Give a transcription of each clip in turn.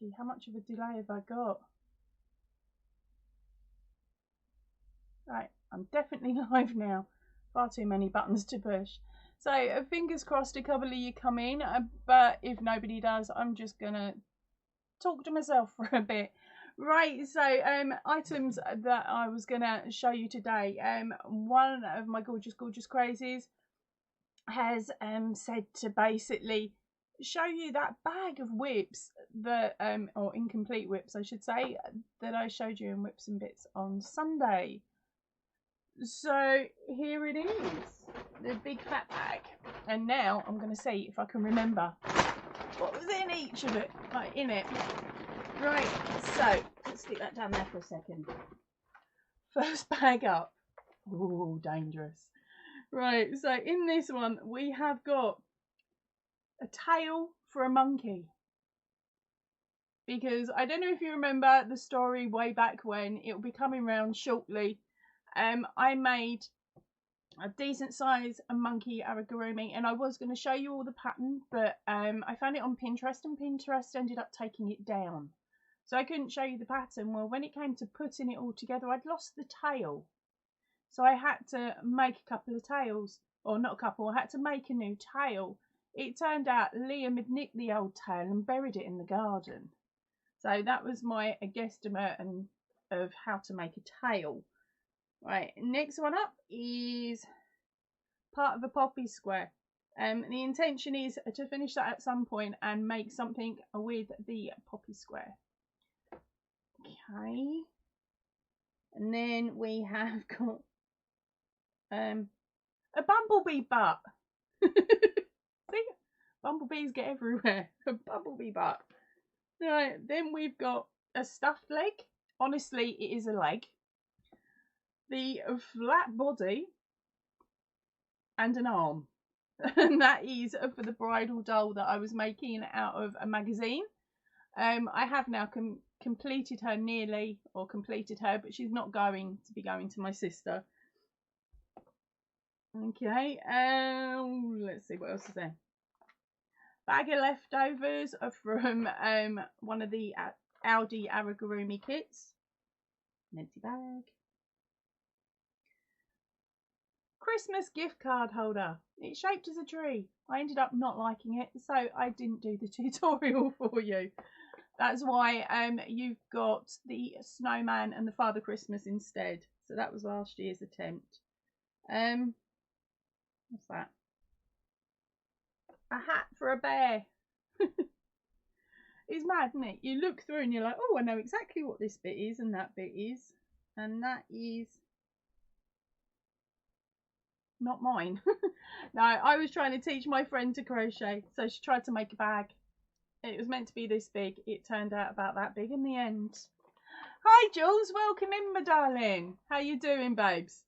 crikey, how much of a delay have I got? Right, I'm definitely live now. Far too many buttons to push. So fingers crossed a couple of you come in, but if nobody does, I'm just gonna talk to myself for a bit. Right, so items that I was gonna show you today. One of my gorgeous crazies has said to basically show you that bag of whips that or incomplete whips I should say, that I showed you in Whips and Bits on Sunday. So here it is, the big fat bag, and now I'm going to see if I can remember what was in each of it, like in it. Right, so let's stick that down there for a second. First bag up. Oh, dangerous. Right, so in this one we have got a tail for a monkey, because I don't know if you remember the story way back when, it will be coming round shortly. I made a decent size monkey amigurumi, and I was going to show you all the pattern, but I found it on Pinterest, and Pinterest ended up taking it down, so I couldn't show you the pattern. Well, when it came to putting it all together, I'd lost the tail, so I had to make a couple of tails, or not a couple, I had to make a new tail. It turned out Liam had nicked the old tail and buried it in the garden, so that was my guesstimate of how to make a tail. Right, next one up is part of a poppy square. The intention is to finish that at some point and make something with the poppy square. Okay, and then we have got a bumblebee butt. See, bumblebees get everywhere. A bumblebee butt. Right, then we've got a stuffed leg. Honestly, it is a leg. The flat body and an arm, and that is for the bridal doll that I was making out of a magazine. I have now completed her nearly, or completed her, but she's not going to be going to my sister. Okay, let's see what else is there. Bag of leftovers from one of the Audi amigurumi kits. An empty bag. Christmas gift card holder. It's shaped as a tree. I ended up not liking it, so I didn't do the tutorial for you. That's why you've got the snowman and the Father Christmas instead. So that was last year's attempt. What's that? A hat for a bear. It's mad, isn't it? You look through and you're like, oh, I know exactly what this bit is and that bit is. And that is not mine. No, I was trying to teach my friend to crochet, so she tried to make a bag. It was meant to be this big. It turned out about that big in the end. Hi Jules, welcome in, my darling. How you doing, babes?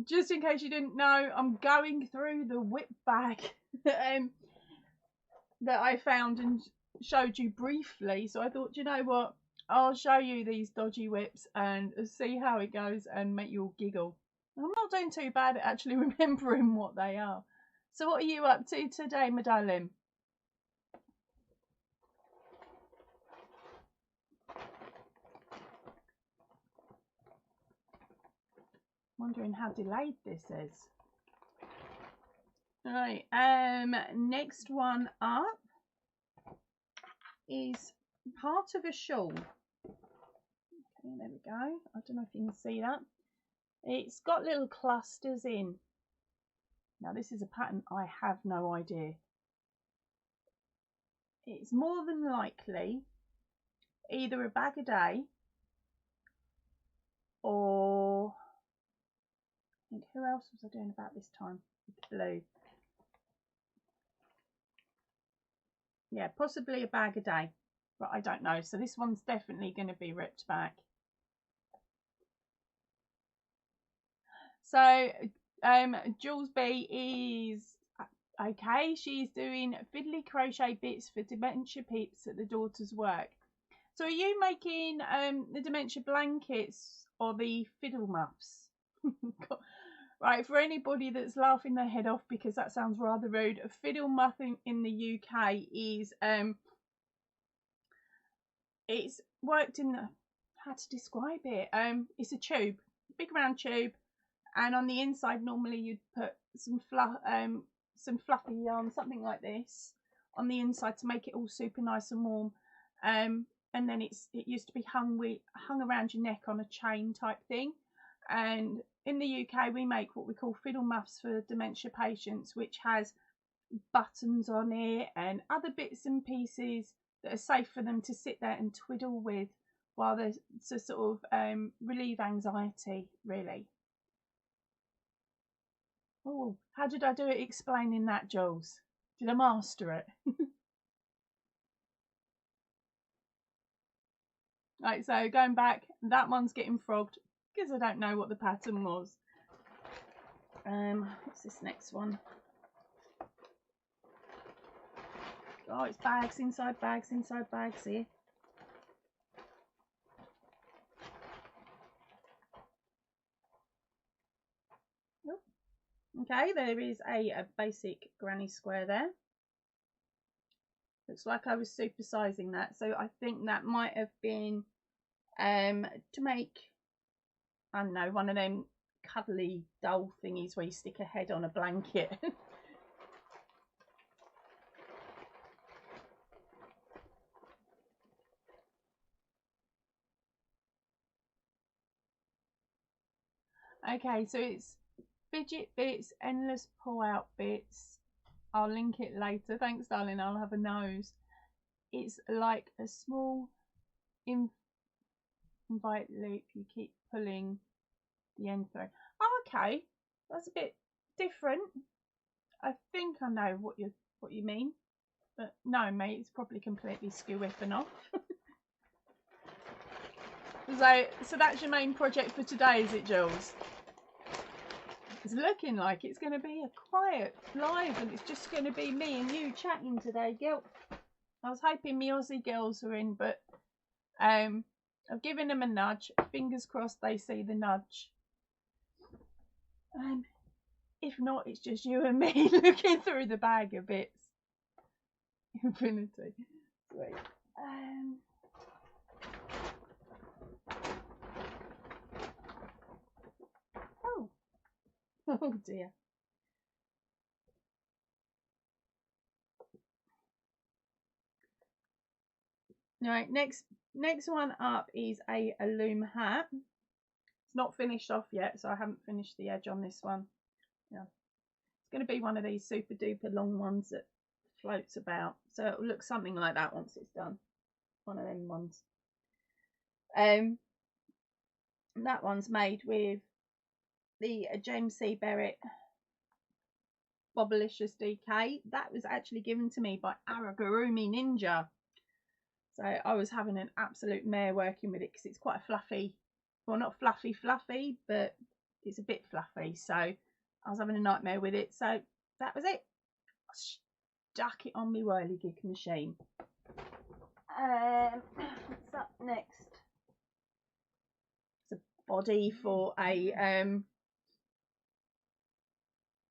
Just in case you didn't know, I'm going through the whip bag that I found and showed you briefly. So I thought, you know what, I'll show you these dodgy whips and see how it goes and make you all giggle. I'm not doing too bad at actually remembering what they are. So what are you up to today, my darling? Wondering how delayed this is. Right, next one up is part of a shawl. Okay, there we go. I don't know if you can see that. It's got little clusters in. Now this is a pattern I have no idea. It's more than likely either a bag a day or, I think, who else was I doing about this time with blue? Yeah, possibly a bag a day, but I don't know. So this one's definitely going to be ripped back. So Jules B is okay. She's doing fiddly crochet bits for dementia peeps at the daughter's work. So are you making the dementia blankets or the fiddle muffs? Right, for anybody that's laughing their head off because that sounds rather rude, a fiddle muff in the UK is it's worked in the, how to describe it, it's a tube, big round tube, and on the inside normally you'd put some fluffy yarn, something like this, on the inside to make it all super nice and warm. And then it used to be hung around your neck on a chain type thing. And in the UK we make what we call fiddle muffs for dementia patients, which has buttons on it and other bits and pieces that are safe for them to sit there and twiddle with while they're to sort of relieve anxiety, really. Oh, how did I do it explaining that, Jules? Did I master it? Right, so going back, that one's getting frogged because I don't know what the pattern was. What's this next one? Oh, it's bags inside bags here. Nope. Okay, there is a basic granny square there. Looks like I was supersizing that, so I think that might have been to make, I don't know, one of them cuddly doll thingies where you stick a head on a blanket. Okay, so it's fidget bits, endless pull out bits. I'll link it later. Thanks, darling. I'll have a nose. It's like a small invite loop. You keep pulling the end through. Oh, okay, that's a bit different. I think I know what you mean, but no, mate, it's probably completely skew whipping off. So that's your main project for today, is it, Jules? It's looking like it's going to be a quiet live, and it's just going to be me and you chatting today, girl. I was hoping me Aussie girls were in, but I've given them a nudge. Fingers crossed they see the nudge. If not, it's just you and me looking through the bag of bits. Infinity. Wait. Oh dear. Alright, next one up is a loom hat. It's not finished off yet, so I haven't finished the edge on this one. Yeah. It's going to be one of these super duper long ones that floats about. So it'll look something like that once it's done. One of them ones. That one's made with the James C. Barrett Bobblicious DK. That was actually given to me by Aragurumi Ninja. So I was having an absolute mare working with it because it's quite a fluffy, well, not fluffy, but it's a bit fluffy. So I was having a nightmare with it. So that was it. I stuck it on my whirligig machine. What's up next? It's a body for a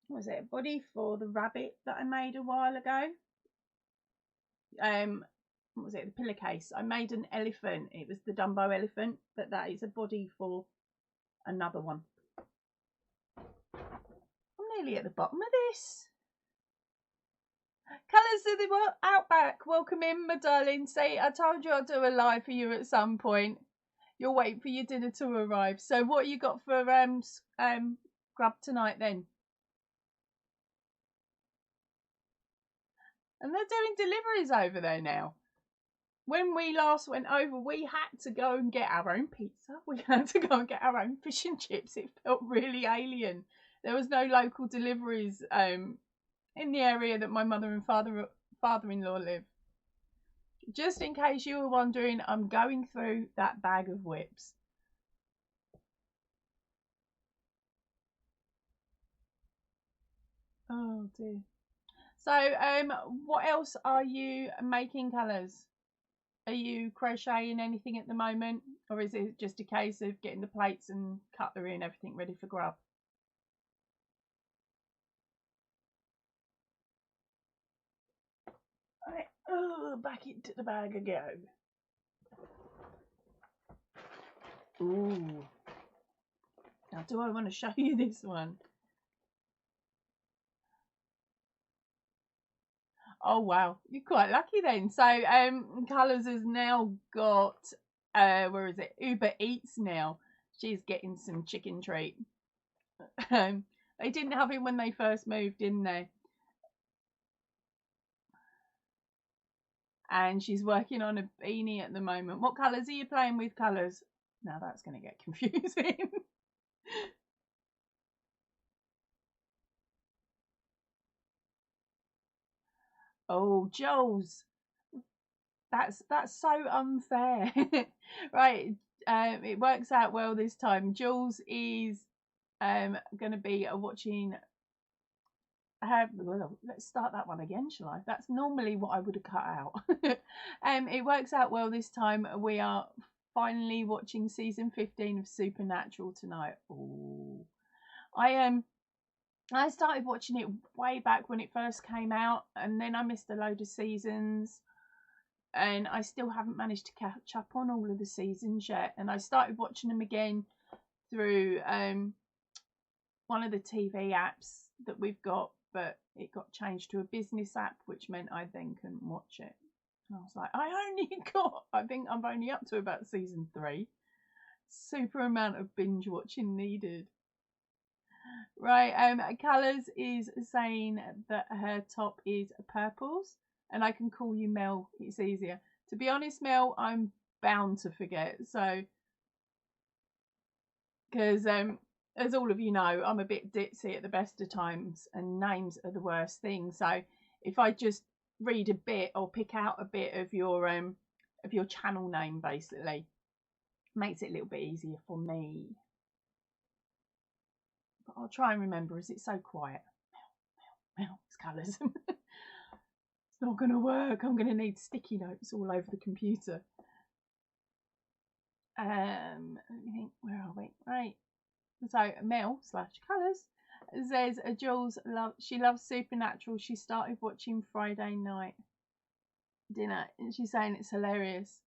what was it? A body for the rabbit that I made a while ago. What was it? The pillowcase. I made an elephant. It was the Dumbo elephant, but that is a body for another one. I'm nearly at the bottom of this. Colours of the Outback, welcome in, my darling. Say, I told you I'll do a live for you at some point. You'll wait for your dinner to arrive. So what you got for grub tonight then? And they're doing deliveries over there now. When we last went over, we had to go and get our own pizza. We had to go and get our own fish and chips. It felt really alien. There was no local deliveries in the area that my mother and father-in-law live. Just in case you were wondering, I'm going through that bag of whips. Oh dear. So, what else are you making colours? Are you crocheting anything at the moment, or is it just a case of getting the plates and cutlery and everything ready for grub? Oh, back into the bag I go. Ooh. Now, do I want to show you this one? Oh wow, you're quite lucky then. So Colours has now got where is it? Uber Eats now. She's getting some chicken treat. They didn't have him when they first moved in there. And she's working on a beanie at the moment. What colours are you playing with, Colours? Now that's going to get confusing. Oh, Jules. That's so unfair. Right. It works out well this time. Jules is going to be watching. Well, let's start that one again, shall I? That's normally what I would have cut out. It works out well this time. We are finally watching season 15 of Supernatural tonight. Oh, I started watching it way back when it first came out, and then I missed a load of seasons, and I still haven't managed to catch up on all of the seasons yet. And I started watching them again through one of the TV apps that we've got, but it got changed to a business app, which meant I then couldn't watch it. And I was like, I think I'm only up to about season 3. Super amount of binge watching needed. Right, Colours is saying that her top is purples, and I can call you Mel, it's easier. To be honest, Mel, I'm bound to forget, so because as all of you know, I'm a bit ditzy at the best of times, and names are the worst thing. So if I just read a bit or pick out a bit of your channel name, basically, makes it a little bit easier for me. But I'll try and remember, as it's so quiet. Mel, it's Colours. It's not going to work. I'm going to need sticky notes all over the computer. Let me think. Where are we? Right. So Mel/Colours says Jules she loves Supernatural. She started watching Friday night dinner, and she's saying it's hilarious.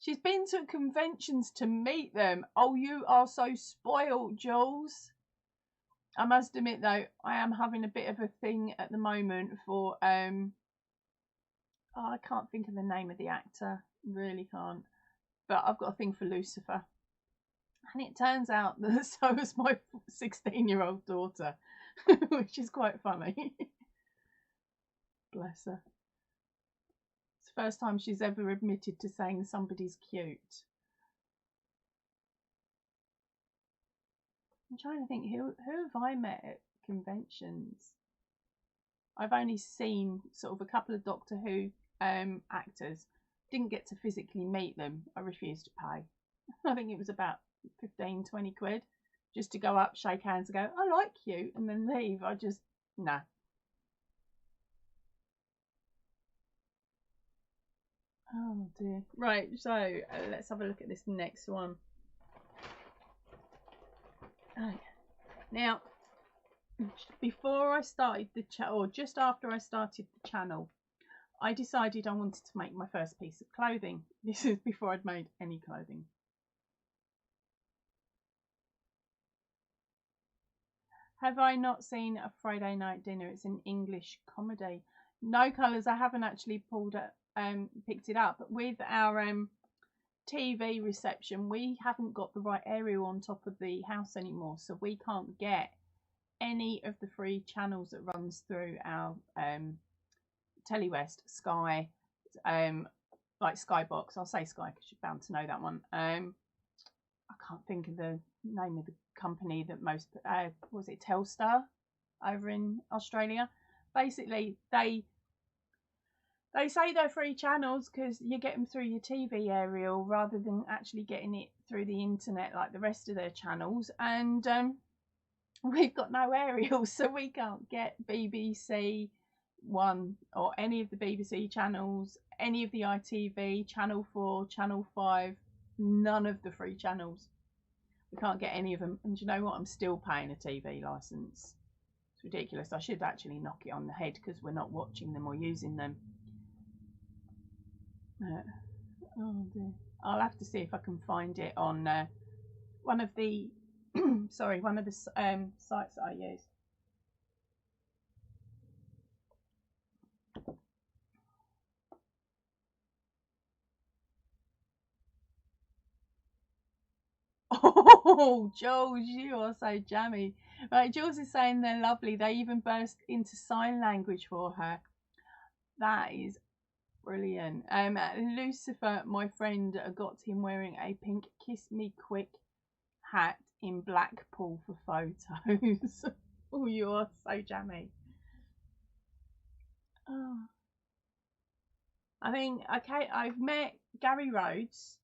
She's been to conventions to meet them. Oh, you are so spoiled, Jules. I must admit though, I am having a bit of a thing at the moment for I can't think of the name of the actor, really can't. But I've got a thing for Lucifer. And it turns out that so is my 16-year-old daughter, which is quite funny. Bless her. It's the first time she's ever admitted to saying somebody's cute. I'm trying to think, who have I met at conventions? I've only seen sort of a couple of Doctor Who actors. Didn't get to physically meet them. I refused to pay. I think it was about 15-20 quid just to go up, shake hands and go, I like you, and then leave. I just, nah. Oh dear. Right, so let's have a look at this next one. Okay. Now, before I started the channel, or just after I started the channel, I decided I wanted to make my first piece of clothing. This is before I'd made any clothing. Have I not seen A Friday Night Dinner? It's an English comedy. No, Colours, I haven't actually picked it up. But with our TV reception, we haven't got the right aerial on top of the house anymore, so we can't get any of the free channels that runs through our Telewest, Sky, like Skybox. I'll say Sky because you're bound to know that one. I can't think of the name of the company that most was it Telstar over in Australia. Basically, they say they're free channels because you get them through your TV aerial rather than actually getting it through the internet like the rest of their channels. And we've got no aerials, so we can't get BBC One or any of the BBC channels, any of the ITV, Channel 4, Channel 5, none of the free channels. We can't get any of them. And do you know what? I'm still paying a TV licence. It's It's ridiculous. I should actually knock it on the head because we're not watching them or using them. Oh dear. I'll have to see if I can find it on one of the sorry, one of the sites that I use. Oh, Jules, you are so jammy. Right, Jules is saying they're lovely. They even burst into sign language for her. That is brilliant. Lucifer, my friend, got him wearing a pink Kiss Me Quick hat in Blackpool for photos. Oh, you are so jammy. Oh. I think, okay, I've met Gary Rhodes.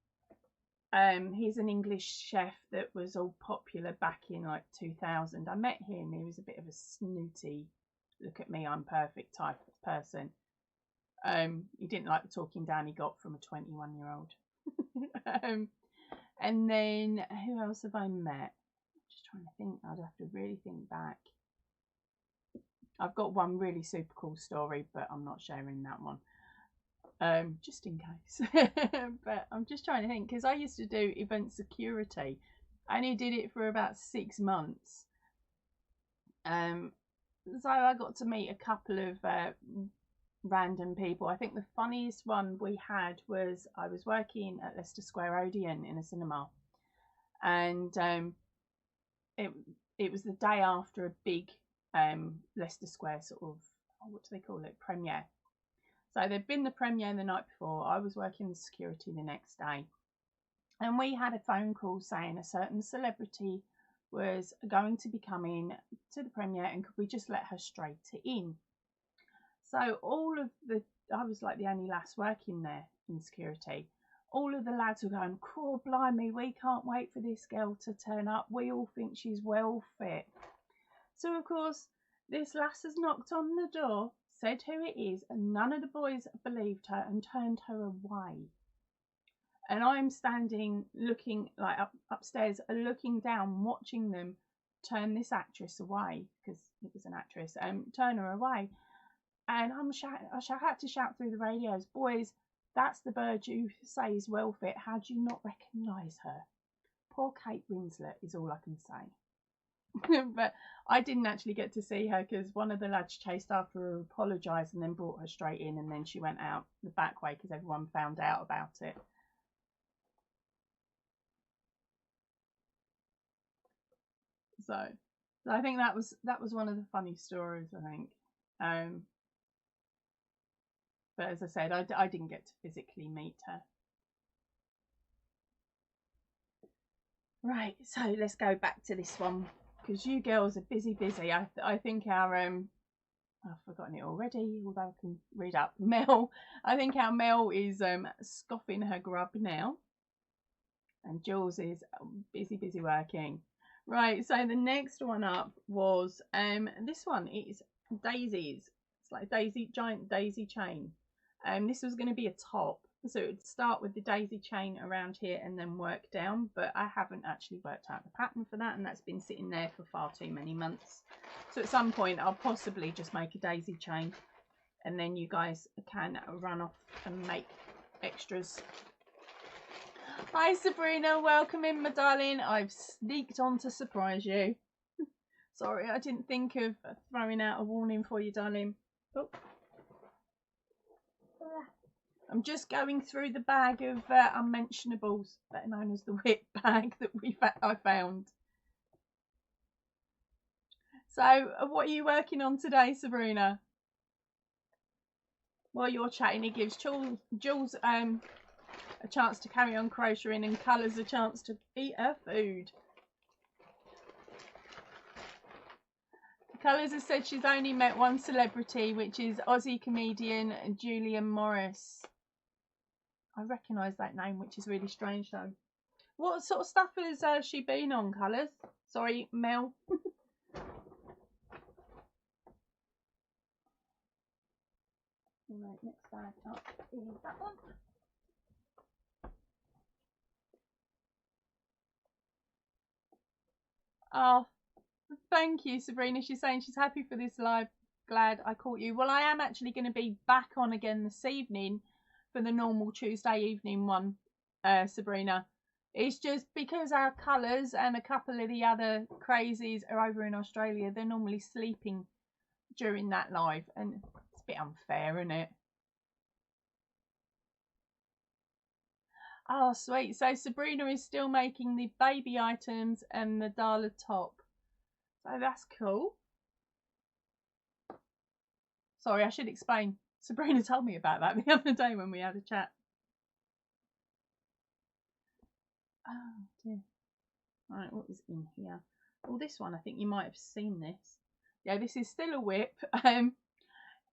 He's an English chef that was all popular back in like 2000. I met him. He was a bit of a snooty, look at me, I'm perfect type of person. He didn't like the talking down he got from a 21-year-old. And then who else have I met? I'm just trying to think. I'd have to really think back. I've got one really super cool story, but I'm not sharing that one. Just in case. But I'm just trying to think, because I used to do event security. I only did it for about 6 months. So I got to meet a couple of random people. I think the funniest one we had was I was working at Leicester Square Odeon in a cinema, and it was the day after a big Leicester Square sort of, what do they call it, premiere. So there'd been the premiere the night before. I was working security the next day, and we had a phone call saying a certain celebrity was going to be coming to the premiere, and could we just let her straight in? So I was like the only lass working there in security. All of the lads were going, "Cool, blimey, we can't wait for this girl to turn up. We all think she's well fit." So of course, this lass has knocked on the door, said who it is, and none of the boys believed her and turned her away. And I'm standing looking like upstairs, looking down, watching them turn this actress away, because it was an actress, turn her away. And I'm shouting, I had to shout through the radios, "Boys, that's the bird you say is well fit. How do you not recognise her?" Poor Kate Winslet is all I can say. But I didn't actually get to see her because one of the lads chased after her, apologised, and then brought her straight in, and then she went out the back way because everyone found out about it. So I think that was one of the funny stories, I think. But as I said, I didn't get to physically meet her. Right, so let's go back to this one, because you girls are busy. I think our I've forgotten it already, although I can read up. Mel, I think our Mel is scoffing her grub now, and Jules is busy working. Right, so the next one up was this one is daisies. It's like a giant daisy chain. This was going to be a top, so it would start with the daisy chain around here and then work down, but I haven't actually worked out the pattern for that, and that's been sitting there for far too many months. So at some point I'll possibly just make a daisy chain, and then you guys can run off and make extras. Hi Sabrina, welcome in, my darling. I've sneaked on to surprise you. Sorry, I didn't think of throwing out a warning for you, darling. Oh. I'm just going through the bag of unmentionables, better known as the whip bag that I found. So, what are you working on today, Sabrina? While you're chatting, it gives Jules a chance to carry on crocheting, and Colours a chance to eat her food. Colours has said she's only met one celebrity, which is Aussie comedian Julian Morris. I recognise that name, which is really strange though. What sort of stuff has she been on, Colours? Sorry, Mel. Right, next bag up is that one. Oh, Thank you, Sabrina. She's saying she's happy for this live. Glad I caught you. Well, I am actually going to be back on again this evening for the normal Tuesday evening one, Sabrina. It's just because our colours and a couple of the other crazies are over in Australia. They're normally sleeping during that live, and it's a bit unfair, isn't it? Oh, sweet. So Sabrina is still making the baby items and the Dala top. So that's cool. Sorry, I should explain. Sabrina told me about that the other day when we had a chat. Oh, dear. Right, what is in here? Oh, this one, I think you might have seen this. Yeah, this is still a whip.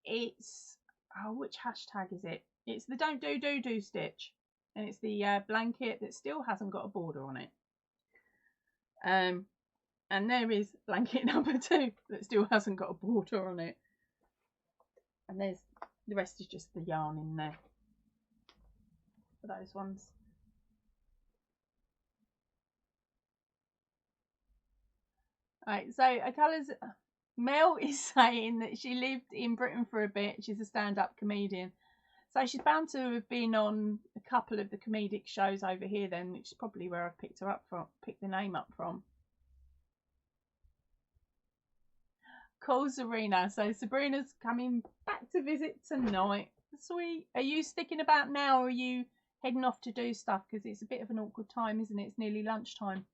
It's, oh, which hashtag is it? It's the Don't Do stitch. And it's the blanket that still hasn't got a border on it. And there is blanket number 2 that still hasn't got a border on it. And there's the rest is just the yarn in there for those ones. Right, so colours. Mel is saying that she lived in Britain for a bit. She's a stand-up comedian. So she's bound to have been on a couple of the comedic shows over here then, which is probably where I picked her up from, picked the name up from. Cool, Serena. So Sabrina's coming back to visit tonight. Sweet. Are you sticking about now, or are you heading off to do stuff? Because it's a bit of an awkward time, isn't it? It's nearly lunchtime.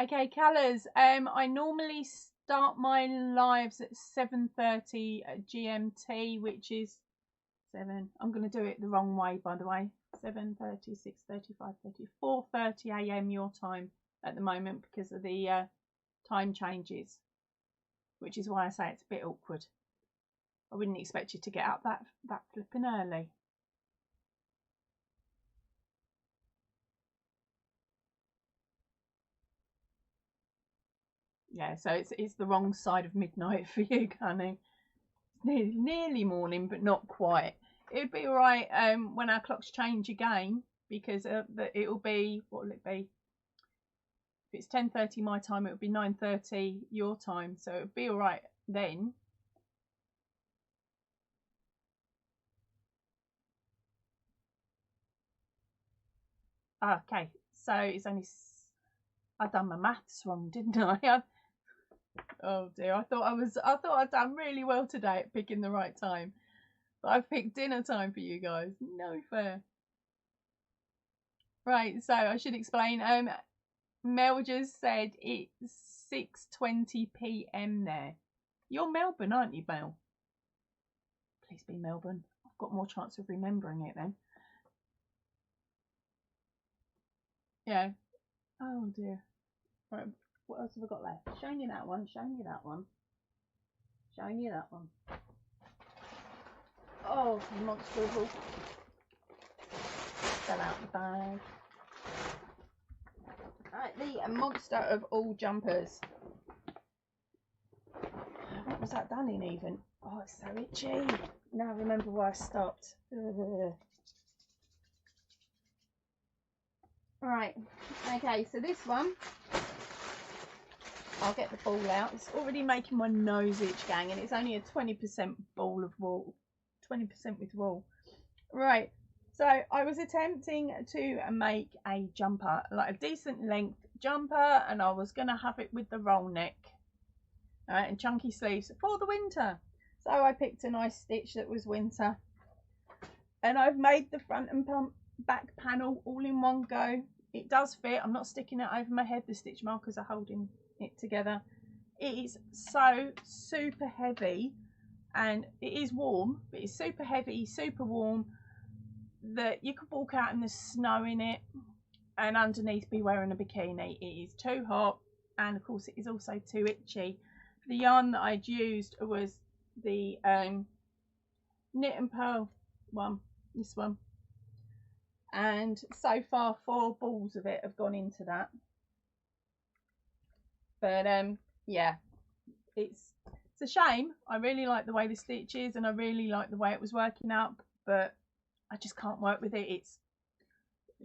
Okay, colours. I normally start my lives at 7:30 GMT, which is 7. I'm going to do it the wrong way, by the way. 7:30, 6:30, 5:30, 4:30 AM your time at the moment because of the time changes, which is why I say it's a bit awkward. I wouldn't expect you to get up that flipping early. Yeah, so it's the wrong side of midnight for you, Gunny. It's nearly morning, but not quite. It'd be all right when our clocks change again, because it'll be, what will it be? If it's 10:30 my time, it would be 9:30 your time, so it'll be all right then. Okay, so it's only, I done my maths wrong, didn't I? Oh dear, I thought I'd done really well today at picking the right time, but I've picked dinner time for you guys. No fair. Right, so I should explain. Mel just said it's 6:20 PM there. You're Melbourne, aren't you, Mel? Please be Melbourne. I've got more chance of remembering it then. Yeah. Oh dear. Right, what else have I got left? Showing you that one, showing you that one. Showing you that one. Oh, monster of all. Fell out the bag. Right, the monster of all jumpers. What was that done in even? Oh, it's so itchy. Now I remember why I stopped. Right, okay, so this one, I'll get the ball out. It's already making my nose itch, gang, and it's only a 20% ball of wool. 20% with wool. Right, so I was attempting to make a jumper, like a decent length jumper, and I was going to have it with the roll neck and chunky sleeves for the winter. So I picked a nice stitch that was winter, and I've made the front and back panel all in one go. It does fit. I'm not sticking it over my head. The stitch markers are holding it together. It is so super heavy, and it is warm, but it's super heavy, super warm, that you could walk out in the snow in it and underneath be wearing a bikini. It is too hot, and of course it is also too itchy. The yarn that I'd used was the knit and purl one, this one, and so far 4 balls of it have gone into that. But yeah, it's a shame. I really like the way the stitch is, and I really like the way it was working out, but I just can't work with it. It's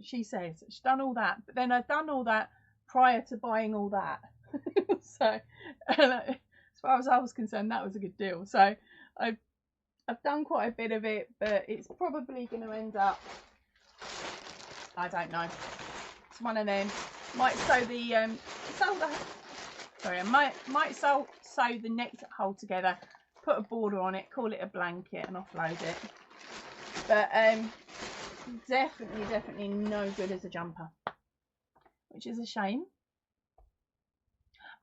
She says she's done all that, but then I've done all that prior to buying all that. So as far as I was concerned, that was a good deal. So I've done quite a bit of it, but it's probably going to end up, I don't know. It's one of them. Might sew the sorry, I might sew the neck hole together, put a border on it, call it a blanket, and offload it. But definitely no good as a jumper, which is a shame.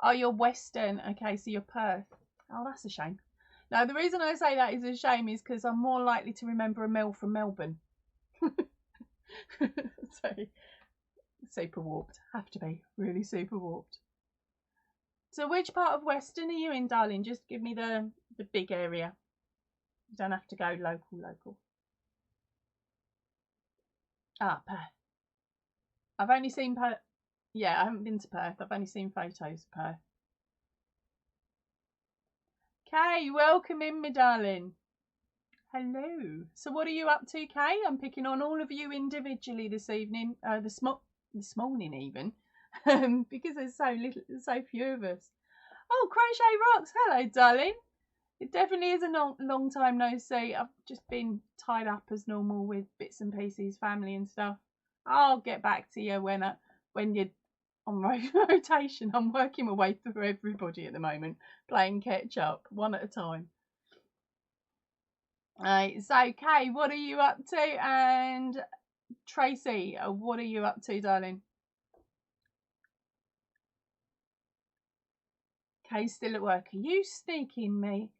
Oh, you're Western. Okay, so you're Perth. Oh, that's a shame. Now, the reason I say that is a shame is because I'm more likely to remember a Mel from Melbourne. So, super warped. Have to be. Really super warped. So, which part of Western are you in, darling? Just give me the big area. You don't have to go local. Ah, Perth. I've only seen Perth. Yeah, I haven't been to Perth. I've only seen photos of Perth. Kay, welcome in, my darling. Hello. So what are you up to, Kay? I'm picking on all of you individually this evening. This morning even. Because there's so few of us. Oh, Crochet Rocks. Hello, darling. It definitely is a long time no see. I've just been tied up as normal with bits and pieces, family and stuff. I'll get back to you when you're on rotation. I'm working my way through everybody at the moment, playing catch up one at a time. Right, so Kay, what are you up to? And Tracy, what are you up to, darling? Kay's still at work. Are you sneaking me?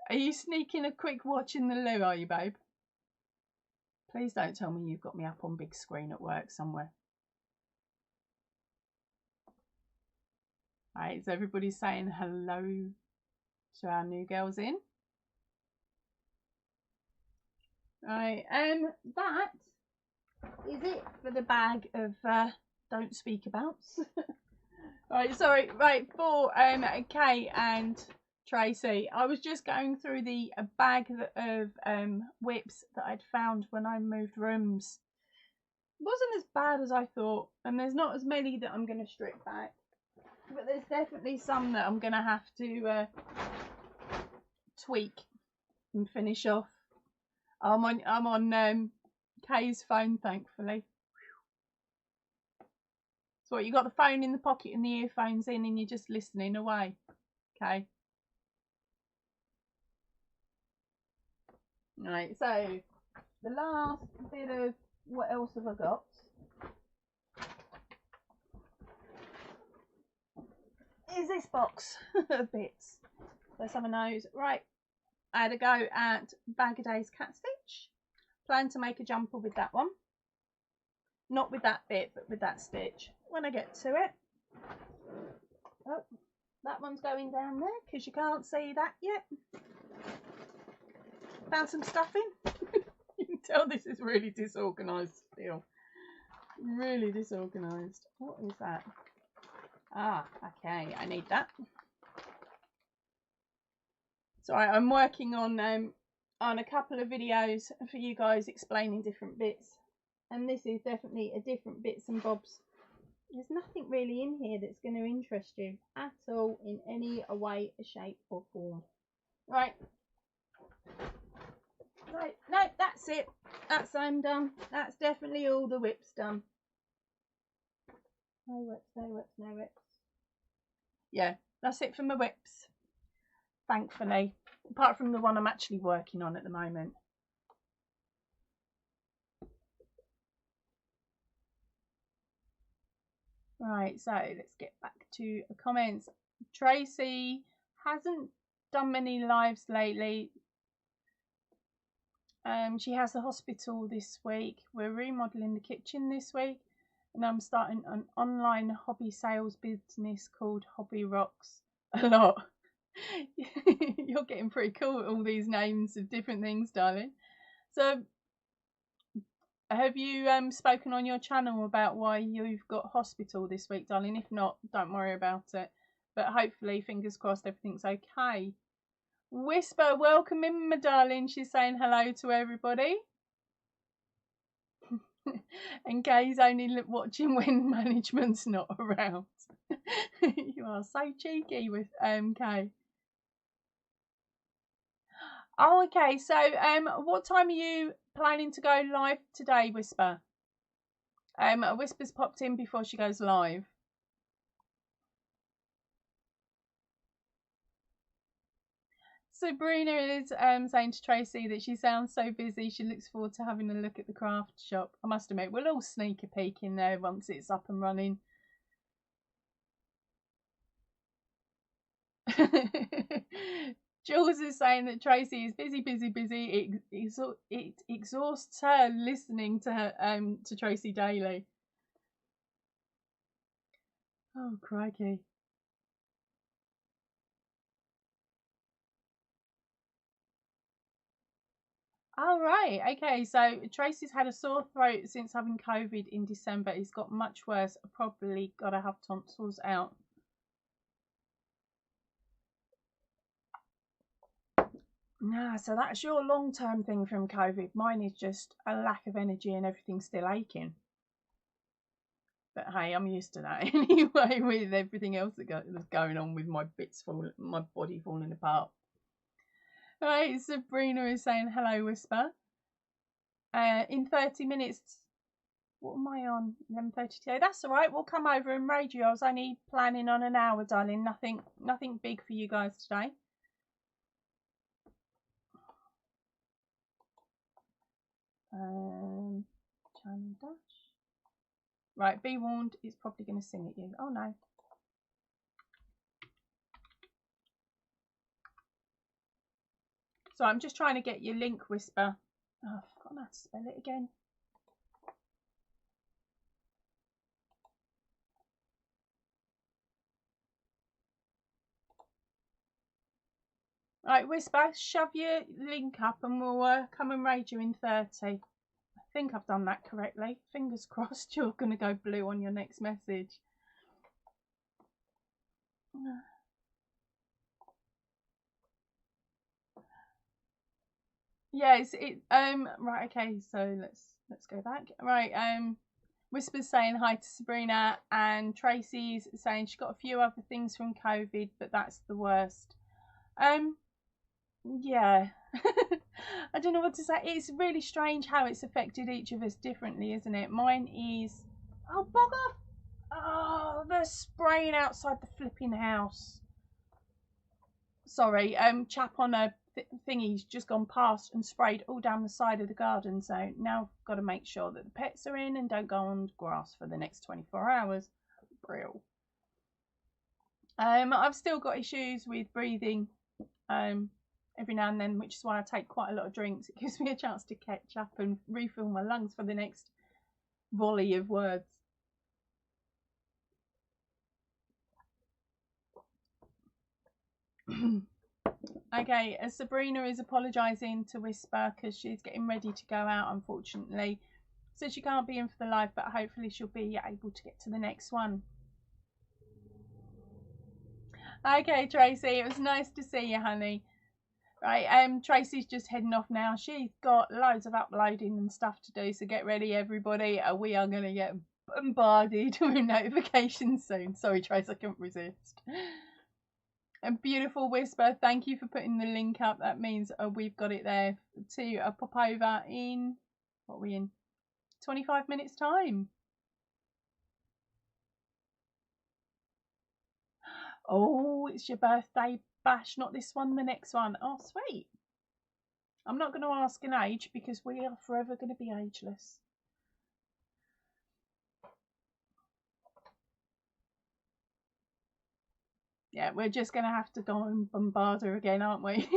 Are you sneaking a quick watch in the loo, are you, babe? Please don't tell me you've got me up on big screen at work somewhere. Right, is everybody saying hello to our new girls in? Right, that is it for the bag of don't speak abouts. Right, sorry, right, for Kay and Tracy, I was just going through the bag of whips that I'd found when I moved rooms. It wasn't as bad as I thought, and there's not as many that I'm going to strip back, but there's definitely some that I'm going to have to tweak and finish off. I'm on Kay's phone, thankfully. So what, you got the phone in the pocket and the earphones in and you're just listening away? Okay. Right, so the last bit of what else have I got? Is this box of bits. So some of those. Right, I had a go at Bag a Day's Cat Stitch. Plan to make a jumper with that one. Not with that bit, but with that stitch when I get to it. Oh, that one's going down there because you can't see that yet. Found some stuffing. You can tell this is really disorganised still. Really disorganised. What is that? Ah, okay, I need that. So I'm working on a couple of videos for you guys explaining different bits. And this is definitely a different bits and bobs. There's nothing really in here that's going to interest you at all in any way, shape or form. Right. Right, no, that's it. That's I'm done. That's definitely all the whips done. No whips, no whips, no whips. Yeah, that's it for my whips. Thankfully. Apart from the one I'm actually working on at the moment. Right, so let's get back to the comments. Tracy hasn't done many lives lately. She has a hospital this week. We're remodeling the kitchen this week, and I'm starting an online hobby sales business called Hobby Rocks a lot. You're getting pretty cool with all these names of different things, darling. So have you spoken on your channel about why you've got hospital this week, darling? If not, don't worry about it. But hopefully, fingers crossed, everything's okay. Whisper, welcome in, my darling. She's saying hello to everybody. And Kay's only watching when management's not around. You are so cheeky with Kay. Oh, okay. So what time are you planning to go live today, Whisper? Whisper's popped in before she goes live. Sabrina is saying to Tracy that she sounds so busy. She looks forward to having a look at the craft shop. I must admit, we'll all sneak a peek in there once it's up and running. Jules is saying that Tracy is busy, busy, busy. It exhausts her listening to her to Tracy daily. Oh, crikey. Oh, right. Okay, so Tracy's had a sore throat since having COVID in December. It's got much worse. Probably got to have tonsils out. Nah, so that's your long-term thing from COVID. Mine is just a lack of energy and everything still aching. But hey, I'm used to that anyway with everything else that's going on with my my body falling apart. Right, Sabrina is saying hello, Whisper. In 30 minutes. What am I on? 11:32. That's all right. We'll come over and raid you. I was only planning on an hour, darling. Nothing big for you guys today. Channel dash. Right, be warned. It's probably going to sing at you. Oh no. So I'm just trying to get your link, Whisper. Oh, I've forgotten how to spell it again. Right, Whisper, shove your link up and we'll come and raid you in 30. I think I've done that correctly. Fingers crossed you're going to go blue on your next message. Yeah, right, okay, so let's go back. Right, Whisper's saying hi to Sabrina, and Tracy's saying she got a few other things from COVID, but that's the worst. Yeah. I don't know what to say. It's really strange how it's affected each of us differently, isn't it? Mine is, oh, bog off. Oh, they're spraying outside the flipping house. Sorry, chap on a thingy's just gone past and sprayed all down the side of the garden, so now I've got to make sure that the pets are in and don't go on grass for the next 24 hours. Brill. I've still got issues with breathing every now and then, which is why I take quite a lot of drinks. It gives me a chance to catch up and refill my lungs for the next volley of words. Okay, Sabrina is apologising to Whisper because she's getting ready to go out, unfortunately. So she can't be in for the live, but hopefully she'll be able to get to the next one. Okay, Tracy, it was nice to see you, honey. Right, Tracy's just heading off now. She's got loads of uploading and stuff to do, so get ready, everybody. We are going to get bombarded with notifications soon. Sorry, Trace, I couldn't resist. A beautiful Whisper, thank you for putting the link up. That means we've got it there to pop over in, what are we in? 25 minutes time. Oh, it's your birthday bash, not this one, the next one. Oh, sweet. I'm not going to ask an age because we are forever going to be ageless. Yeah, we're just going to have to go and bombard her again, aren't we?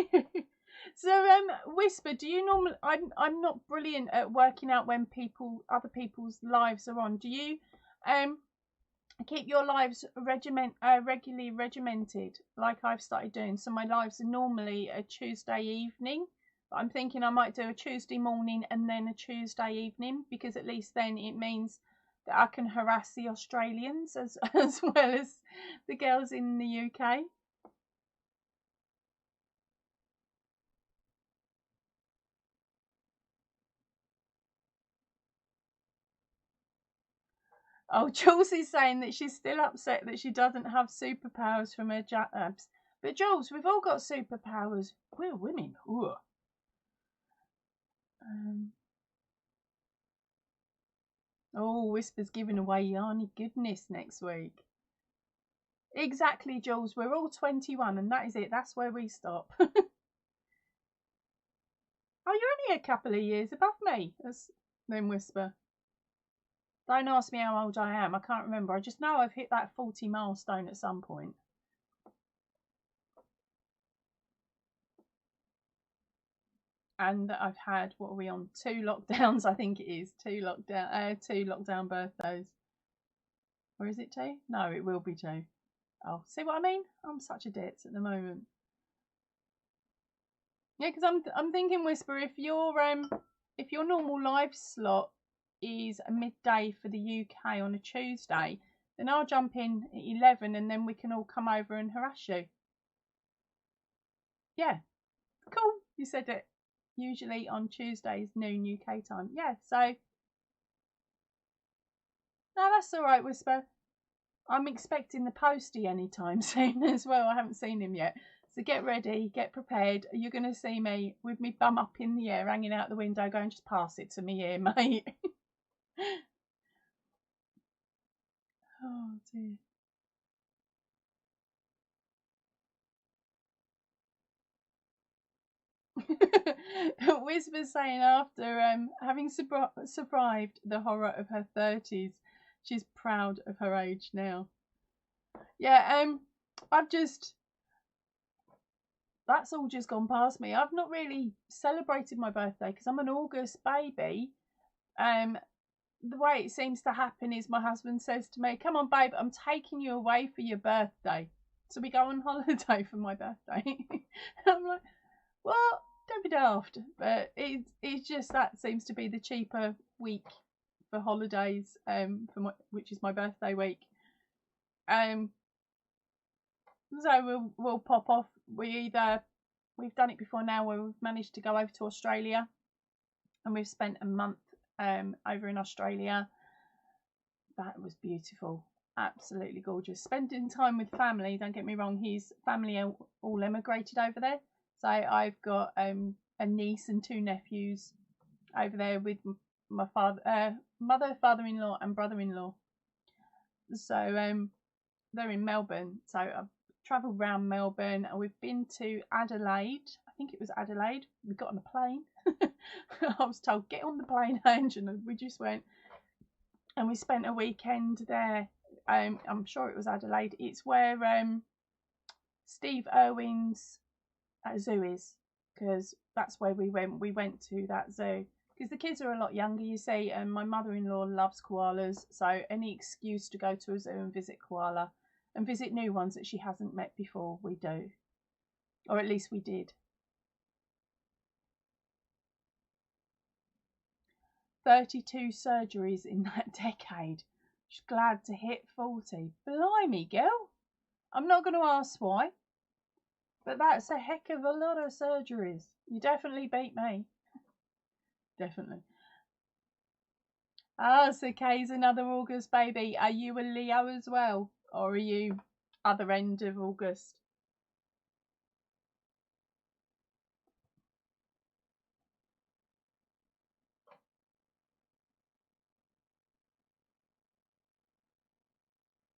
So, Whisper, do you normally? I'm not brilliant at working out when other people's lives are on. Do you keep your lives regularly regimented, like I've started doing? So my lives are normally a Tuesday evening, but I'm thinking I might do a Tuesday morning and then a Tuesday evening, because at least then it means that I can harass the Australians as well as the girls in the UK. Oh, Jules is saying that she's still upset that she doesn't have superpowers from her jabs. But Jules, we've all got superpowers. We're women. Ooh. Oh, Whisper's giving away Yarny goodness next week. Exactly, Jules. We're all 21 and that is it. That's where we stop. Oh, you're only a couple of years above me. Then Whisper. Don't ask me how old I am. I can't remember. I just know I've hit that 40 milestone at some point. And I've had, what are we on? 2 lockdowns, I think it is. 2 lockdown birthdays. Or is it 2? No, it will be 2. Oh, see what I mean? I'm such a ditz at the moment. Yeah, because I'm thinking, Whisper, if your normal live slot is a midday for the UK on a Tuesday, then I'll jump in at 11 and then we can all come over and harass you. Yeah, cool. You said it. Usually on Tuesdays, noon UK time. Yeah, so no, that's all right, Whisper. I'm expecting the postie anytime soon as well. I haven't seen him yet. So get ready, get prepared. You're going to see me with me bum up in the air, hanging out the window, going, just pass it to me here, mate. Oh, dear. Whisper's saying after having survived the horror of her 30s, she's proud of her age now. Yeah, that's all just gone past me. I've not really celebrated my birthday because I'm an August baby. The way it seems to happen is my husband says to me, "Come on, babe, I'm taking you away for your birthday." So we go on holiday for my birthday. I'm like, what? Don't be daft. But it's just that seems to be the cheaper week for holidays, which is my birthday week. So we'll pop off. We've done it before now where we've managed to go over to Australia, and we've spent a month over in Australia. That was beautiful, absolutely gorgeous. Spending time with family. Don't get me wrong, his family are all emigrated over there. So I've got a niece and 2 nephews over there with my mother, father-in-law, and brother-in-law. So they're in Melbourne. So I've travelled around Melbourne, and we've been to Adelaide. I think it was Adelaide. We got on a plane. I was told, get on the plane, Ange, and we just went. And we spent a weekend there. I'm sure it was Adelaide. It's where Steve Irwin's zoo is, because that's where we went. We went to that zoo because the kids are a lot younger, you see, and my mother-in-law loves koalas, so any excuse to go to a zoo and visit koala and visit new ones that she hasn't met before, we do, or at least we did. 32 surgeries in that decade. She's glad to hit 40. Blimey, girl. I'm not going to ask why, but that's a heck of a lot of surgeries. You definitely beat me. Definitely. Ah, so Kay's another August baby. Are you a Leo as well? Or are you other end of August?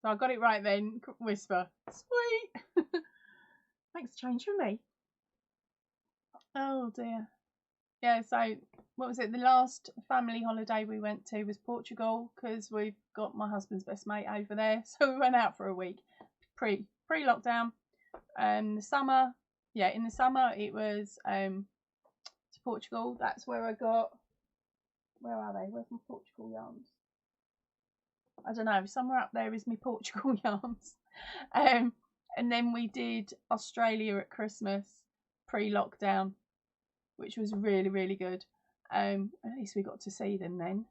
So I got it right then, Whisper. Sweet. Makes a change for me. Oh dear. Yeah, so what was it? The last family holiday we went to was Portugal because we've got my husband's best mate over there. So we went out for a week pre-lockdown. The summer, yeah, in the summer it was to Portugal. That's where I got, where are they? Where's my Portugal yarns? I don't know, somewhere up there is my Portugal yarns. And then we did Australia at Christmas pre-lockdown, which was really, really good. At least we got to see them then.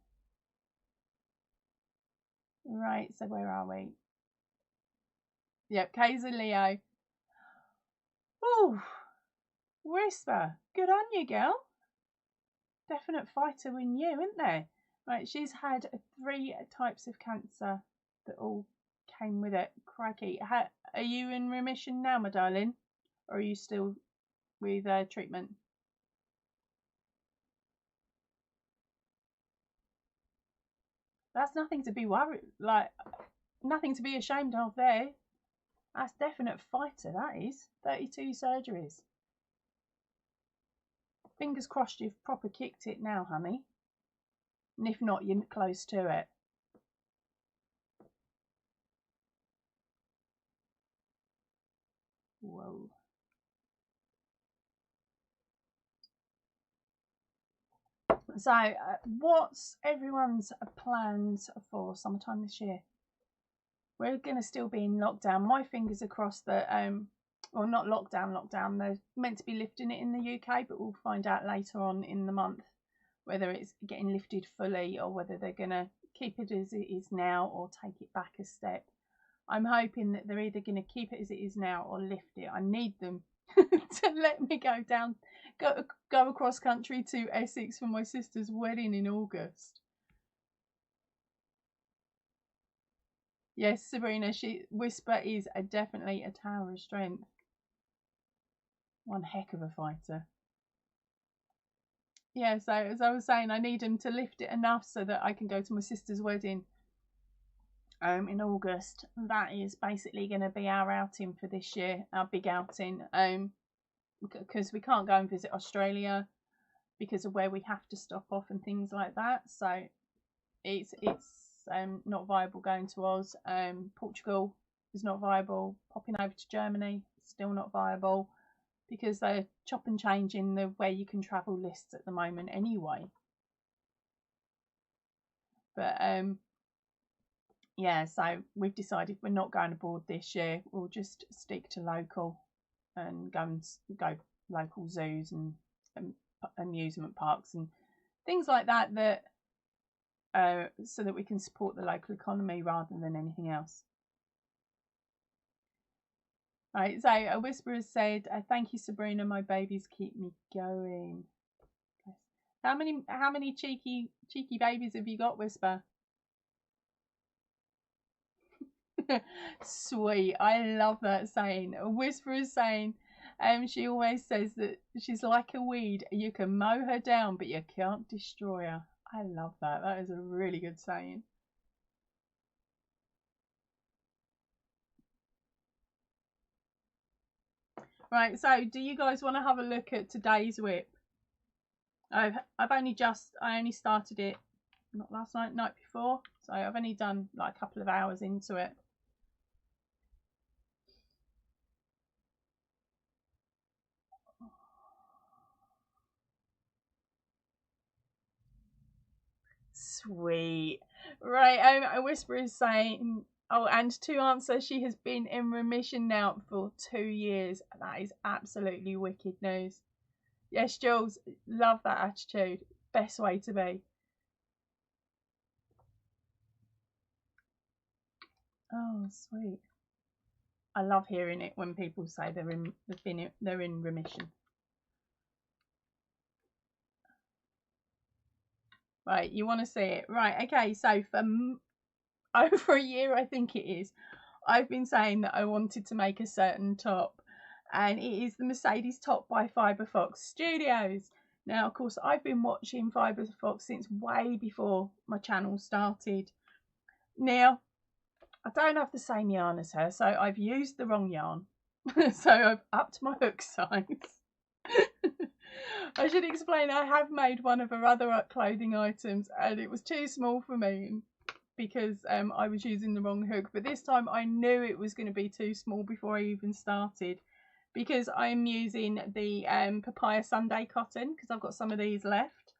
Right, so where are we? Yep, Kay's a Leo. Ooh, Whisper, good on you, girl. Definite fighter in you, isn't there? Right, she's had 3 types of cancer that all came with it. Crikey. Are you in remission now, my darling? Or are you still with treatment? That's nothing to be worried, like, nothing to be ashamed of there. That's definite fighter, that is. 32 surgeries. Fingers crossed you've proper kicked it now, honey. And if not, you're close to it. Whoa. So, what's everyone's plans for summertime this year? We're going to still be in lockdown. My fingers are crossed that, well, not lockdown. They're meant to be lifting it in the UK, but we'll find out later on in the month whether it's getting lifted fully or whether they're going to keep it as it is now or take it back a step. I'm hoping that they're either going to keep it as it is now or lift it. I need them to let me go across country to Essex for my sister's wedding in August. Yes, Sabrina, Whisper is definitely a tower of strength. One heck of a fighter. Yeah, so as I was saying, I need him to lift it enough so that I can go to my sister's wedding in August. That is basically going to be our outing for this year, our big outing, because we can't go and visit Australia because of where we have to stop off and things like that. So it's not viable going to Oz. Portugal is not viable. Popping over to Germany, still not viable, because they're chop and changing the where you can travel lists at the moment anyway. But yeah, so we've decided we're not going abroad this year. We'll just stick to local and go local zoos and amusement parks and things like that, so that we can support the local economy rather than anything else. Right, so a whisperer said, "Thank you, Sabrina. My babies keep me going." How many cheeky babies have you got, Whisper? Sweet, I love that saying. A whisperer is saying, she always says that she's like a weed. You can mow her down, but you can't destroy her. I love that. That is a really good saying. Right, so do you guys want to have a look at today's whip? I only started it not last night before, so I've only done like a couple of hours into it. Sweet. Right, a whisper is saying, oh, and to answer, she has been in remission now for 2 years. That is absolutely wicked news. Yes, Jules, love that attitude. Best way to be. Oh, sweet. I love hearing it when people say they're in remission. Right, you want to see it. Right, okay, so for over a year, I think it is, I've been saying that I wanted to make a certain top, and it is the Mercedes top by Fiberfox Studios. Now, of course, I've been watching Fiberfox since way before my channel started. Now, I don't have the same yarn as her, so I've used the wrong yarn. So I've upped my hook size. I should explain, I have made one of her other clothing items and it was too small for me because I was using the wrong hook. But this time I knew it was going to be too small before I even started, because I'm using the papaya Sunday cotton, because I've got some of these left,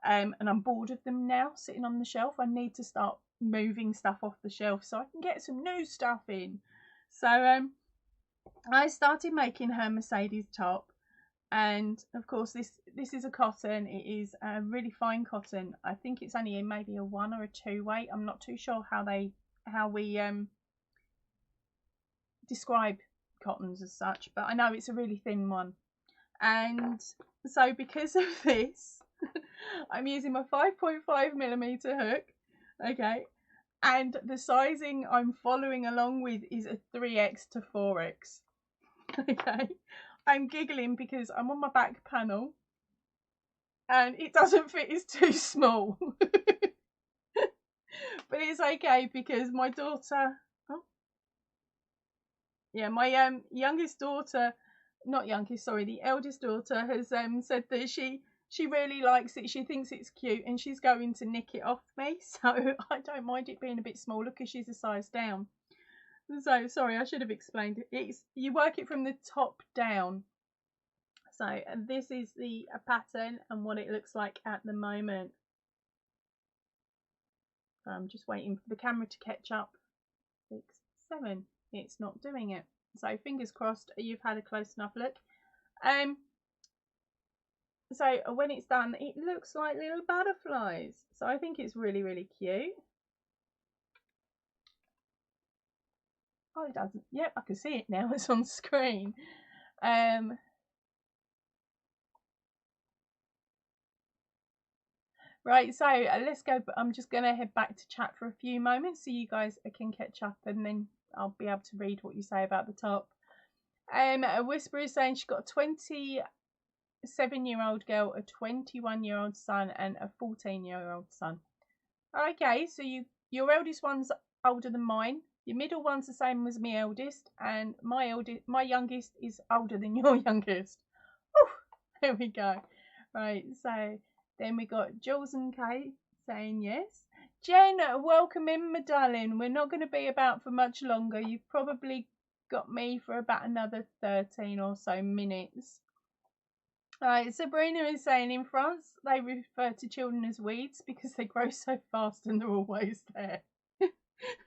and I'm bored of them now sitting on the shelf. I need to start moving stuff off the shelf so I can get some new stuff in. So I started making her Mercedes top, and of course this is a cotton. It is a really fine cotton. I think it's only in maybe a 1 or a 2 weight. I'm not too sure how we describe cottons as such, but I know it's a really thin one. And so because of this, I'm using my 5.5mm hook, okay, and the sizing I'm following along with is a 3x to 4x, okay. I'm giggling because I'm on my back panel and it doesn't fit, it's too small. But it's okay because my daughter, oh, yeah, my youngest daughter, not youngest, sorry, the eldest daughter has said that she really likes it. She thinks it's cute and she's going to nick it off me. So I don't mind it being a bit smaller because she's a size down. So sorry, I should have explained it. It's, you work it from the top down. So this is the pattern and what it looks like at the moment. So I'm just waiting for the camera to catch up. 6, 7. It's not doing it. So fingers crossed you've had a close enough look. So when it's done, it looks like little butterflies. So I think it's really, really cute. Oh, it doesn't. Yep, I can see it now. It's on screen. Right, so let's go. I'm just going to head back to chat for a few moments so you guys can catch up and then I'll be able to read what you say about the top. A Whisper is saying she's got a 27-year-old girl, a 21-year-old son and a 14-year-old son. Okay, so your eldest one's older than mine. Your middle one's the same as my eldest, and my youngest is older than your youngest. Oh, there we go. Right, so then we got Jules and Kate saying yes. Jen, welcome in, my darling. We're not going to be about for much longer. You've probably got me for about another 13 or so minutes. Right, Sabrina is saying in France they refer to children as weeds because they grow so fast and they're always there.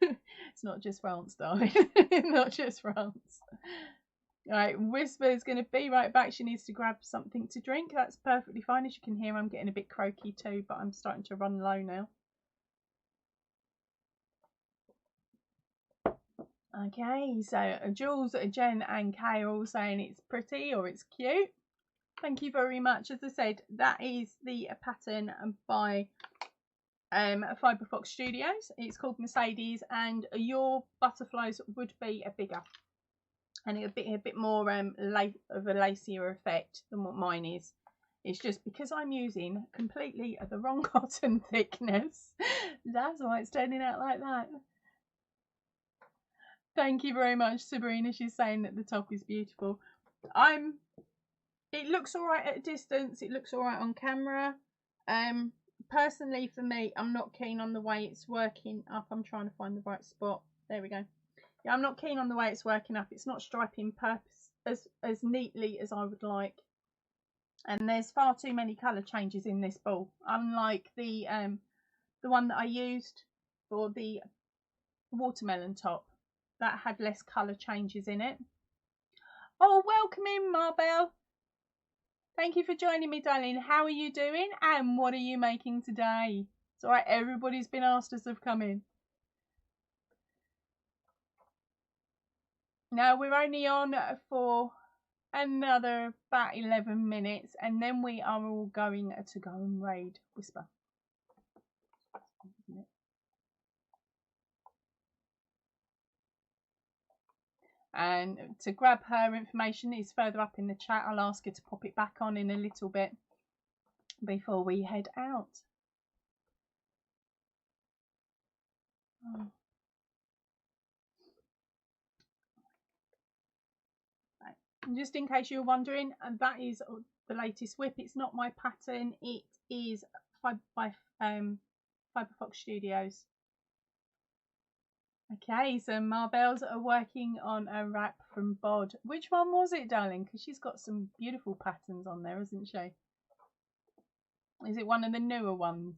It's not just France, darling. Not just France. Right, Whisper's going to be right back. She needs to grab something to drink. That's perfectly fine. As you can hear, I'm getting a bit croaky too, but I'm starting to run low now. Okay, so Jules, Jen and Kay are all saying it's pretty or it's cute. Thank you very much. As I said, that is the pattern by Fibre Fox Studios. It's called Mercedes, and your butterflies would be a bigger and it would be a bit more of a lacier effect than what mine is. It's just because I'm using completely the wrong cotton thickness. That's why it's turning out like that. Thank you very much, Sabrina. She's saying that the top is beautiful. It looks alright at a distance. It looks alright on camera. Personally, for me, I'm not keen on the way it's working up. I'm trying to find the right spot. There we go. Yeah, I'm not keen on the way it's working up. It's not striping purpose as neatly as I would like. And there's far too many colour changes in this ball. Unlike the one that I used for the watermelon top. That had less colour changes in it. Oh, welcome in, Marbell. Thank you for joining me, darling. How are you doing? And what are you making today? It's alright, everybody's been asked us to come in. Now, we're only on for another about 11 minutes, and then we are all going to go and raid Whisper. And to grab her information is further up in the chat. I'll ask her to pop it back on in a little bit before we head out. Oh. Right. Just in case you're wondering, and that is the latest whip. It's not my pattern. It is by Fibre Fox Studios. Okay, so Marbelle's are working on a wrap from Bod. Which one was it, darling? Because she's got some beautiful patterns on there, isn't she? Is it one of the newer ones?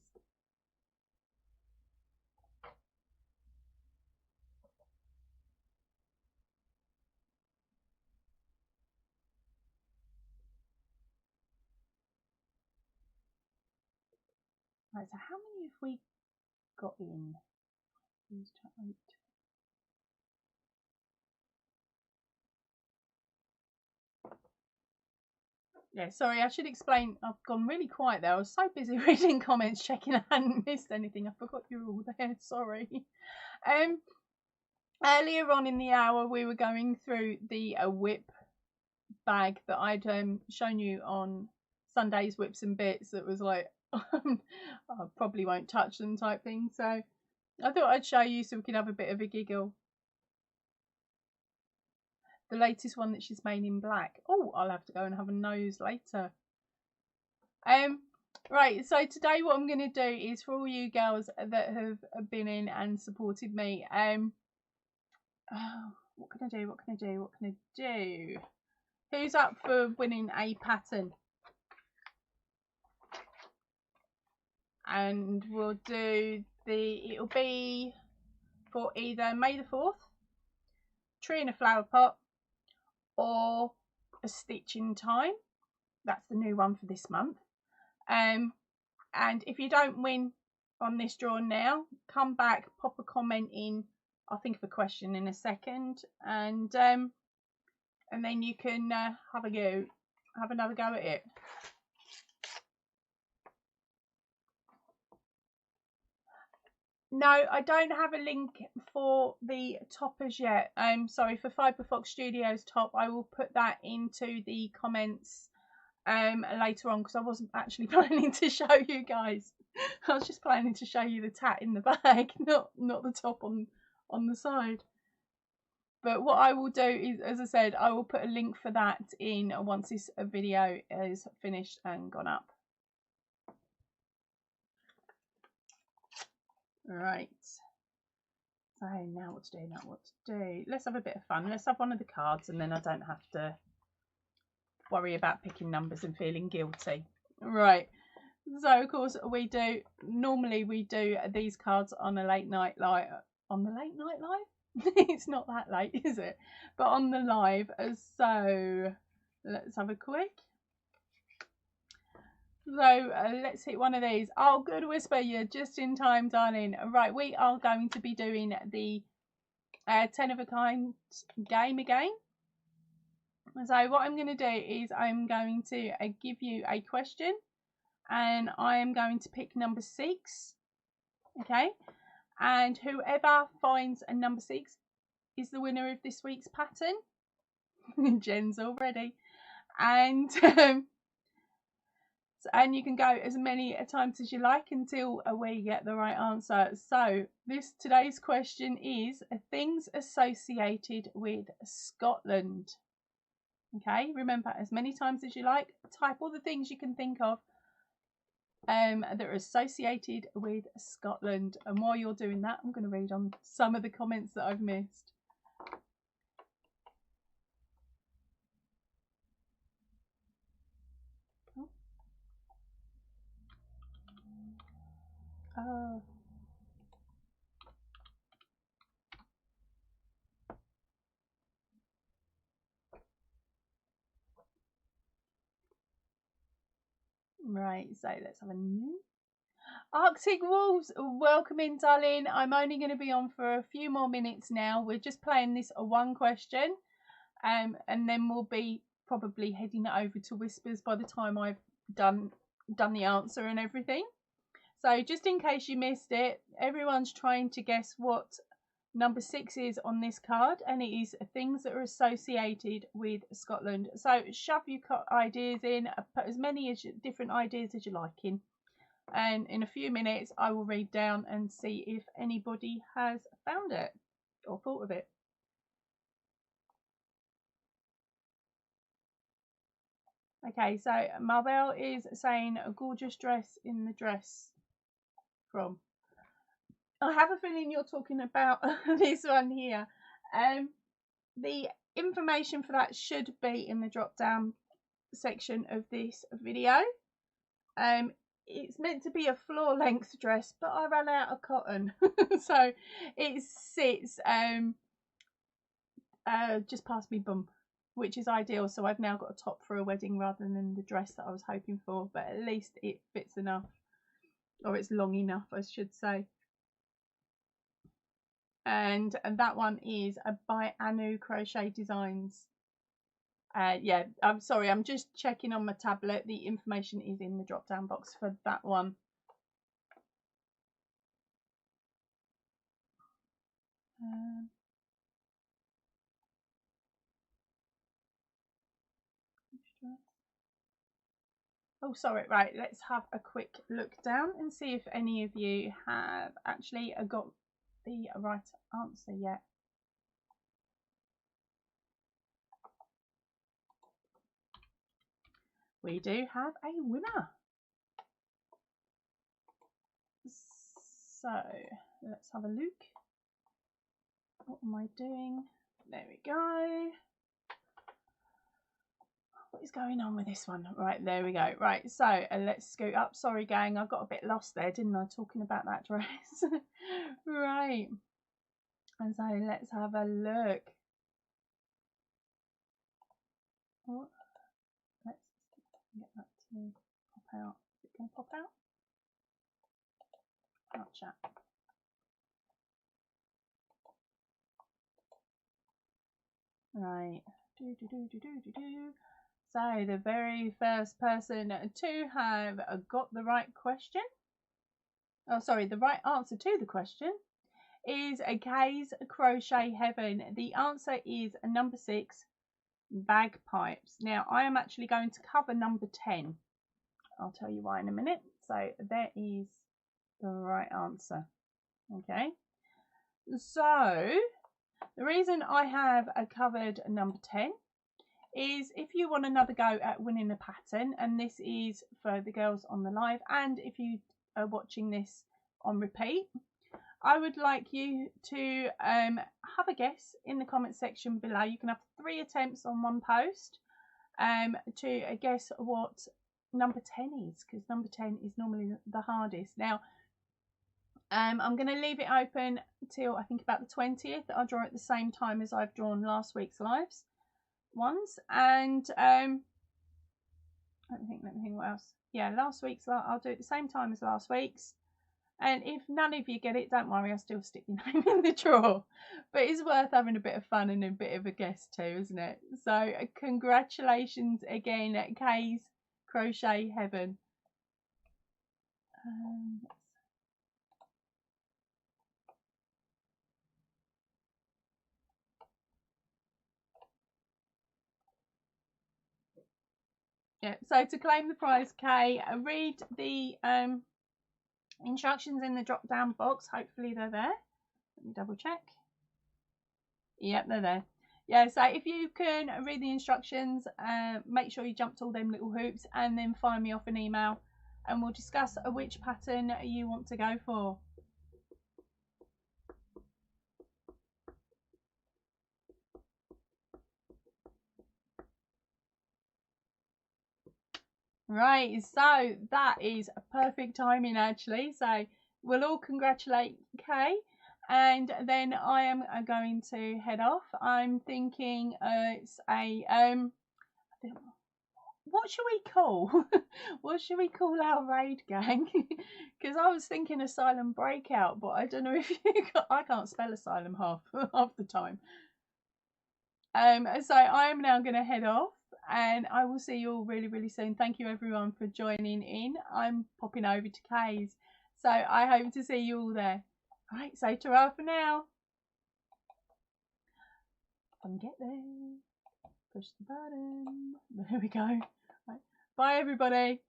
Right, so how many have we got in? Yeah, sorry, I should explain. I've gone really quiet there. I was so busy reading comments, checking I hadn't missed anything. I forgot you were all there. Sorry. Earlier on in the hour, we were going through the whip bag that I'd shown you on Sunday's Whips and Bits. That was like, I probably won't touch them type thing. So I thought I'd show you so we could have a bit of a giggle. The latest one that she's made in black. Oh, I'll have to go and have a nose later. Right, so today what I'm going to do is for all you girls that have been in and supported me, what can I do, what can I do, what can I do? Who's up for winning a pattern? And we'll do it'll be for either May the 4th, Tree in a Flower Pot, or A Stitch in Time. That's the new one for this month. And if you don't win on this draw now, come back, pop a comment in. I'll think of a question in a second, and then you can have another go at it. No, I don't have a link for the top as yet. Sorry, for Fibre Fox Studios top, I will put that into the comments later on, because I wasn't actually planning to show you guys. I was just planning to show you the tat in the bag, not the top on the side. But what I will do is, as I said, I will put a link for that in once this video is finished and gone up. Right. So now what to do? Let's have a bit of fun. Let's have one of the cards, and then I don't have to worry about picking numbers and feeling guilty. Right. So of course normally we do these cards on a late night live. On the late night live? It's not that late, is it? But on the live. So let's have a quick. So let's hit one of these. Oh, good, Whisper, you're just in time, darling. Right, we are going to be doing the 10 of a kind game again. So what I'm going to do is I'm going to give you a question, and I am going to pick number 6. Okay, and whoever finds a number 6 is the winner of this week's pattern. Jen's already. And and you can go as many times as you like until we get the right answer. So today's question is things associated with Scotland. Okay, remember, as many times as you like, type all the things you can think of that are associated with Scotland. And while you're doing that, I'm going to read on some of the comments that I've missed. Oh. Right, so let's have a new Arctic Wolves. Welcome in, darling. I'm only going to be on for a few more minutes now. We're just playing this one question, and then we'll be probably heading over to Whispers by the time I've done the answer and everything. So just in case you missed it, everyone's trying to guess what number 6 is on this card, and it is things that are associated with Scotland. So shove your ideas in, put as many different ideas as you like in, and in a few minutes I will read down and see if anybody has found it or thought of it. Okay, so Marbell is saying a gorgeous dress in the dress from. I have a feeling you're talking about this one here. The information for that should be in the drop down section of this video. It's meant to be a floor length dress, but I ran out of cotton. So it sits just past me bum, which is ideal. So I've now got a top for a wedding rather than the dress that I was hoping for, but at least it fits enough, or it's long enough, I should say. And that one is by Anu Crochet Designs. Yeah, I'm sorry, I'm just checking on my tablet. The information is in the drop down box for that one. Oh, sorry, right, let's have a quick look down and see if any of you have actually got the right answer yet. We do have a winner. So let's have a look. What am I doing? There we go. What is going on with this one? Right, there we go. Right, so let's scoot up. Sorry, gang, I got a bit lost there, didn't I, talking about that dress? Right. And so let's have a look. Oh, let's get that to pop out. Is it going to pop out? Gotcha. Right. So the very first person to have got the right question, oh sorry, the right answer to the question is Kay's Crochet Heaven. The answer is number 6, bagpipes. Now I am actually going to cover number 10. I'll tell you why in a minute. So there is the right answer. Okay. So the reason I have covered number 10 is if you want another go at winning a pattern, and this is for the girls on the live, and if you are watching this on repeat, I would like you to have a guess in the comment section below. You can have 3 attempts on one post to guess what number 10 is, because number 10 is normally the hardest. Now I'm going to leave it open till I think about the 20th. I'll draw at the same time as I've drawn last week's lives ones, and let me think what else. Yeah, last week's I'll do it at the same time as last week's, and if none of you get it, don't worry, I'll still stick your name in the draw. But it's worth having a bit of fun and a bit of a guess too, isn't it? So congratulations again at Kay's Crochet Heaven. Yeah, so to claim the prize, Kay, read the instructions in the drop down box. Hopefully they're there. Let me double check. Yep, they're there. Yeah, so if you can read the instructions, make sure you jump to all them little hoops, and then fire me off an email and we'll discuss which pattern you want to go for. Right, so that is perfect timing actually. So we'll all congratulate Kay, and then I am going to head off. I'm thinking it's a what should we call what should we call our raid, gang? Because I was thinking Asylum Breakout, but I don't know if you I can't spell asylum half the time. So I'm now going to head off, and I will see you all really soon. Thank you everyone for joining in. I'm popping over to Kay's, so I hope to see you all there. All right, so ta-ra for now. Get there. Push the button. There we go. Right. Bye everybody.